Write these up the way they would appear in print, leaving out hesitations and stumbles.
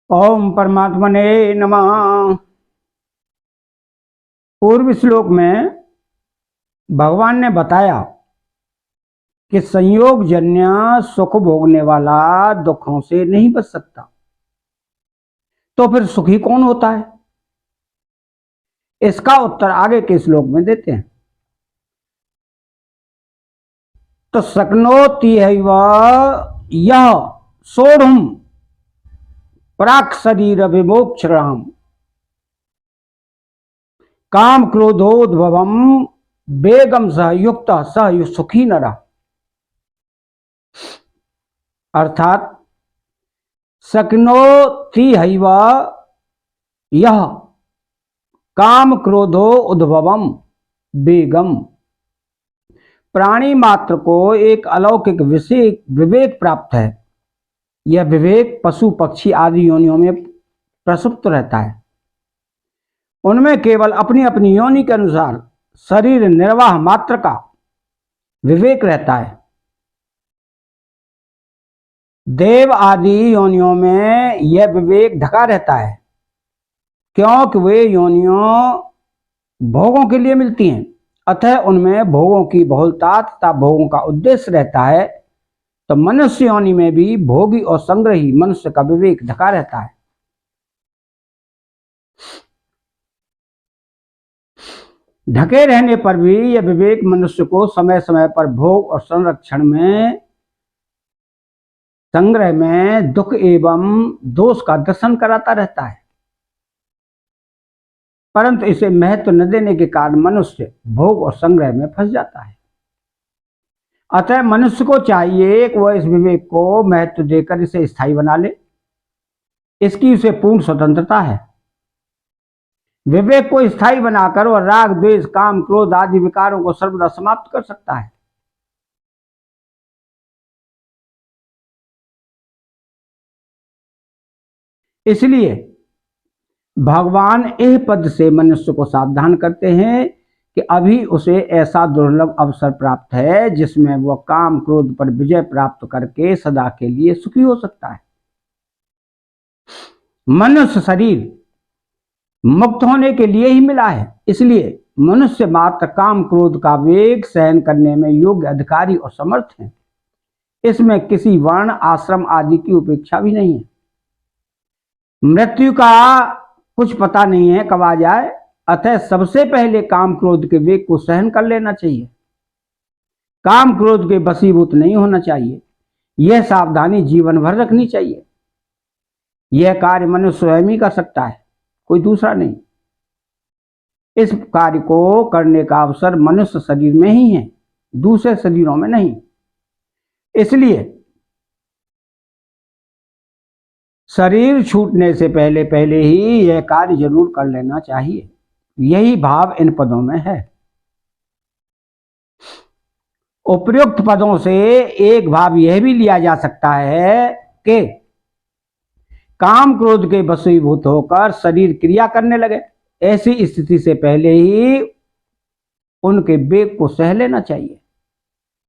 ओम परमात्मने नमः। पूर्व श्लोक में भगवान ने बताया कि संयोग जन्य सुख भोगने वाला दुखों से नहीं बच सकता, तो फिर सुखी कौन होता है? इसका उत्तर आगे के श्लोक में देते हैं। तो शक्नोति हैव यह सोढ़ुम प्राक् शरीर विमोक्षणाम काम क्रोधोद्भवम वेगम सह युक्त सह सुखी नरा। अर्थात शक्नोति हैव यह काम क्रोधो उद्भवम वेगम। प्राणी मात्र को एक अलौकिक विवेक प्राप्त है। यह विवेक पशु पक्षी आदि योनियों में प्रसुप्त रहता है। उनमें केवल अपनी अपनी योनि के अनुसार शरीर निर्वाह मात्र का विवेक रहता है। देव आदि योनियों में यह विवेक ढका रहता है, क्योंकि वे योनियों भोगों के लिए मिलती हैं, अतः उनमें भोगों की बहुलता तथा भोगों का उद्देश्य रहता है। तो मनुष्य योनि में भी भोगी और संग्रही मनुष्य का विवेक ढका रहता है। ढके रहने पर भी यह विवेक मनुष्य को समय समय पर भोग और संरक्षण में संग्रह में दुख एवं दोष का दर्शन कराता रहता है, परंतु इसे महत्व न देने के कारण मनुष्य भोग और संग्रह में फंस जाता है। अतः मनुष्य को चाहिए कि वह इस विवेक को महत्व देकर इसे स्थायी बना ले। इसकी उसे पूर्ण स्वतंत्रता है। विवेक को स्थायी बनाकर वह राग द्वेष काम क्रोध आदि विकारों को सर्वदा समाप्त कर सकता है। इसलिए भगवान एह पद से मनुष्य को सावधान करते हैं कि अभी उसे ऐसा दुर्लभ अवसर प्राप्त है जिसमें वह काम क्रोध पर विजय प्राप्त करके सदा के लिए सुखी हो सकता है। मनुष्य शरीर मुक्त होने के लिए ही मिला है, इसलिए मनुष्य मात्र काम क्रोध का वेग सहन करने में योग्य अधिकारी और समर्थ है। इसमें किसी वर्ण आश्रम आदि की उपेक्षा भी नहीं है। मृत्यु का कुछ पता नहीं है कब आ जाए, अतः सबसे पहले काम क्रोध के वेग को सहन कर लेना चाहिए। काम क्रोध के वशीभूत नहीं होना चाहिए। यह सावधानी जीवन भर रखनी चाहिए। यह कार्य मनुष्य स्वयं ही कर सकता है, कोई दूसरा नहीं। इस कार्य को करने का अवसर मनुष्य शरीर में ही है, दूसरे शरीरों में नहीं। इसलिए शरीर छूटने से पहले पहले ही यह कार्य जरूर कर लेना चाहिए। यही भाव इन पदों में है। उपयुक्त पदों से एक भाव यह भी लिया जा सकता है कि काम क्रोध के वशीभूत होकर शरीर क्रिया करने लगे। ऐसी स्थिति से पहले ही उनके वेग को सह लेना चाहिए।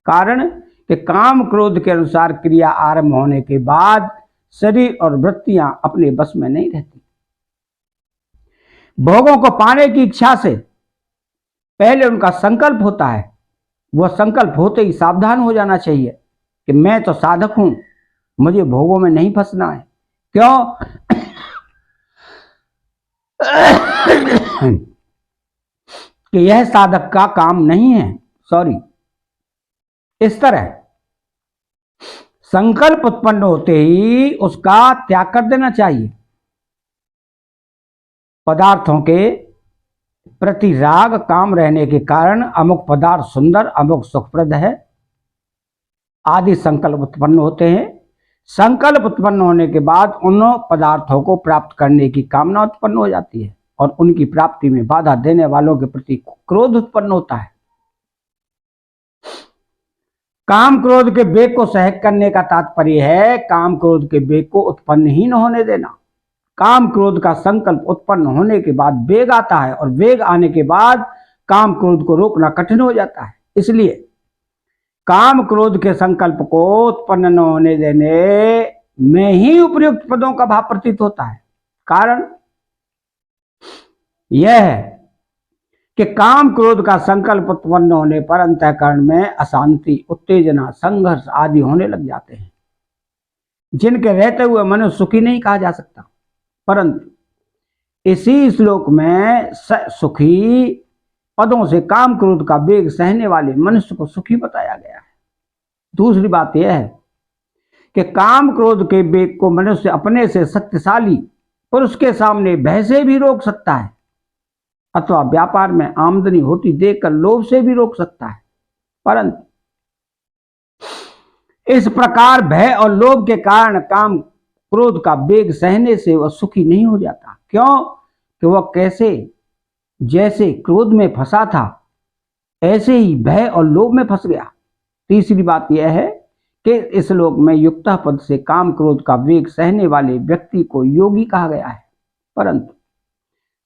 कारण कि काम क्रोध के अनुसार क्रिया आरंभ होने के बाद शरीर और वृत्तियां अपने बस में नहीं रहती। भोगों को पाने की इच्छा से पहले उनका संकल्प होता है। वह संकल्प होते ही सावधान हो जाना चाहिए कि मैं तो साधक हूं, मुझे भोगों में नहीं फंसना है। क्यों? कि यह साधक का काम नहीं है। इस तरह संकल्प उत्पन्न होते ही उसका त्याग कर देना चाहिए। पदार्थों के प्रति राग काम रहने के कारण अमुक पदार्थ सुंदर, अमुक सुखप्रद है आदि संकल्प उत्पन्न होते हैं। संकल्प उत्पन्न होने के बाद उन पदार्थों को प्राप्त करने की कामना उत्पन्न हो जाती है और उनकी प्राप्ति में बाधा देने वालों के प्रति क्रोध उत्पन्न होता है। काम क्रोध के वेग को सहन करने का तात्पर्य है काम क्रोध के वेग को उत्पन्न ही न होने देना। काम क्रोध का संकल्प उत्पन्न होने के बाद वेग आता है और वेग आने के बाद काम क्रोध को रोकना कठिन हो जाता है। इसलिए काम क्रोध के संकल्प को उत्पन्न न होने देने में ही उपयुक्त पदों का भाव प्रतीत होता है। कारण यह है कि काम क्रोध का संकल्प उत्पन्न होने पर अंतःकरण में अशांति, उत्तेजना, संघर्ष आदि होने लग जाते हैं, जिनके रहते हुए मनुष्य सुखी नहीं कहा जा सकता। परंतु इसी श्लोक में सुखी पदों से काम क्रोध का वेग सहने वाले मनुष्य को सुखी बताया गया है। दूसरी बात यह है कि काम क्रोध के वेग को मनुष्य अपने से शक्तिशाली पुरुष के सामने भय से भी रोक सकता है, अथवा व्यापार में आमदनी होती देखकर लोभ से भी रोक सकता है। परंतु इस प्रकार भय और लोभ के कारण काम क्रोध का वेग सहने से वह सुखी नहीं हो जाता। क्यों? कि वह जैसे क्रोध में फंसा था ऐसे ही भय और लोभ में फंस गया। तीसरी बात यह है कि इस श्लोक में युक्तः पद से काम क्रोध का वेग सहने वाले व्यक्ति को योगी कहा गया है। परंतु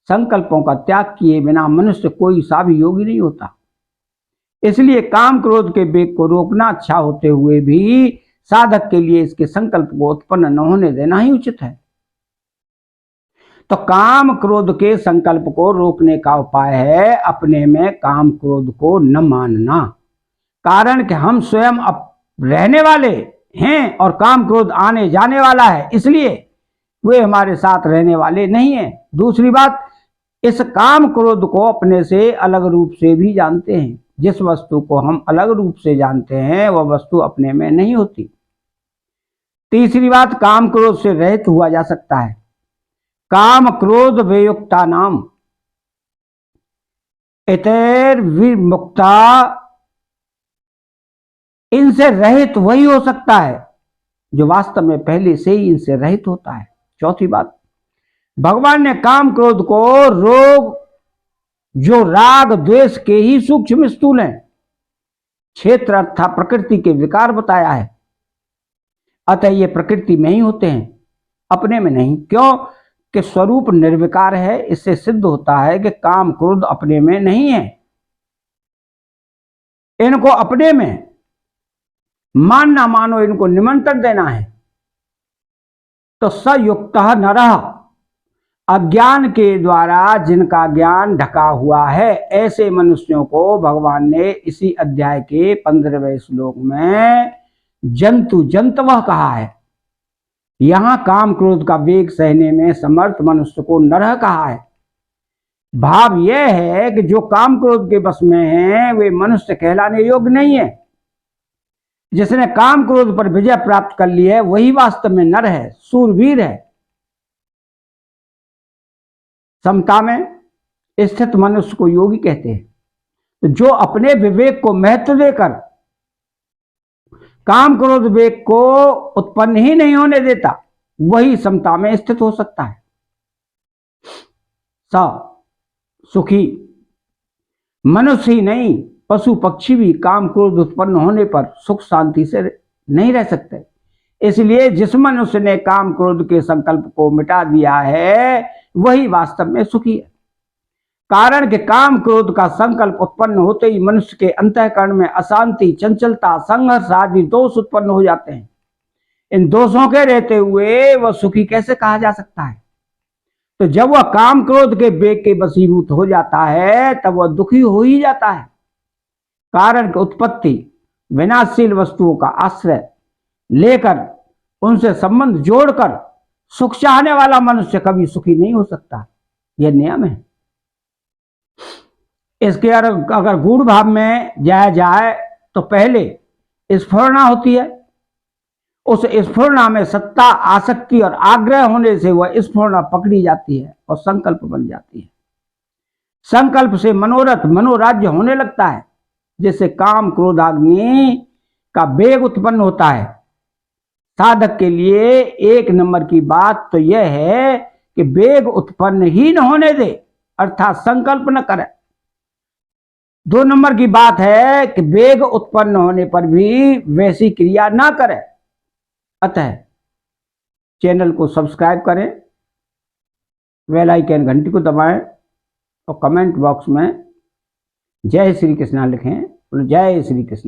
संकल्पों का त्याग किए बिना मनुष्य कोई सा भी योगी नहीं होता। इसलिए काम क्रोध के वेग को रोकना अच्छा होते हुए भी साधक के लिए इसके संकल्प को उत्पन्न न होने देना ही उचित है। तो काम क्रोध के संकल्प को रोकने का उपाय है अपने में काम क्रोध को न मानना। कारण कि हम स्वयं अब रहने वाले हैं और काम क्रोध आने जाने वाला है, इसलिए वे हमारे साथ रहने वाले नहीं हैं। दूसरी बात, इस काम क्रोध को अपने से अलग रूप से भी जानते हैं। जिस वस्तु को हम अलग रूप से जानते हैं वह वस्तु अपने में नहीं होती। तीसरी बात, काम क्रोध से रहित हुआ जा सकता है। काम क्रोध वियुक्ता नाम इतर विमुक्ता, इनसे रहित वही हो सकता है जो वास्तव में पहले से ही इनसे रहित होता है। चौथी बात, भगवान ने काम क्रोध को रोग जो राग द्वेष के ही सूक्ष्म स्थूल हैं, क्षेत्र अर्थात प्रकृति के विकार बताया है। अतः ये प्रकृति में ही होते हैं, अपने में नहीं। क्यों? कि स्वरूप निर्विकार है। इससे सिद्ध होता है कि काम क्रोध अपने में नहीं है। इनको अपने में मानना मानो इनको निमंत्रण देना है। तो सयुक्तः नरः, अज्ञान के द्वारा जिनका ज्ञान ढका हुआ है, ऐसे मनुष्यों को भगवान ने इसी अध्याय के 15वें श्लोक में जंतु जंतवः कहा है। यहां काम क्रोध का वेग सहने में समर्थ मनुष्य को नरः कहा है। भाव यह है कि जो काम क्रोध के वश में है वे मनुष्य कहलाने योग्य नहीं है। जिसने काम क्रोध पर विजय प्राप्त कर ली है वही वास्तव में नर है, सूरवीर है। समता में स्थित मनुष्य को योगी कहते हैं। तो जो अपने विवेक को महत्व देकर काम क्रोध वेग को उत्पन्न ही नहीं होने देता वही समता में स्थित हो सकता है। सुखी मनुष्य ही नहीं, पशु पक्षी भी काम क्रोध उत्पन्न होने पर सुख शांति से नहीं रह सकते। इसलिए जिस मनुष्य ने काम क्रोध के संकल्प को मिटा दिया है वही वास्तव में सुखी है। कारण कि काम क्रोध का संकल्प उत्पन्न होते ही मनुष्य के अंतःकरण में अशांति, चंचलता, संघर्ष आदि दोष उत्पन्न हो जाते हैं। इन दोषों के रहते हुए वह सुखी कैसे कहा जा सकता है? तो जब वह काम क्रोध के वेग के वशीभूत हो जाता है तब वह दुखी हो ही जाता है। कारण की उत्पत्ति विनाशशील वस्तुओं का आश्रय लेकर उनसे संबंध जोड़कर सुख चाहने वाला मनुष्य कभी सुखी नहीं हो सकता। यह नियम है। इसके अगर गूढ़ भाव में जाया जाए तो पहले स्फुरणा होती है। उस स्फुरणा में सत्ता, आसक्ति और आग्रह होने से वह स्फुरणा पकड़ी जाती है और संकल्प बन जाती है। संकल्प से मनोरथ, मनोराज्य होने लगता है, जिससे काम क्रोधाग्नि का वेग उत्पन्न होता है। साधक के लिए एक नंबर की बात तो यह है कि वेग उत्पन्न ही न होने दे, अर्थात संकल्प न करे। 2 नंबर की बात है कि वेग उत्पन्न होने पर भी वैसी क्रिया ना करे। अतः चैनल को सब्सक्राइब करें, बेल आइकन घंटी को दबाएं और कमेंट बॉक्स में जय श्री कृष्णा लिखें। जय श्री कृष्ण।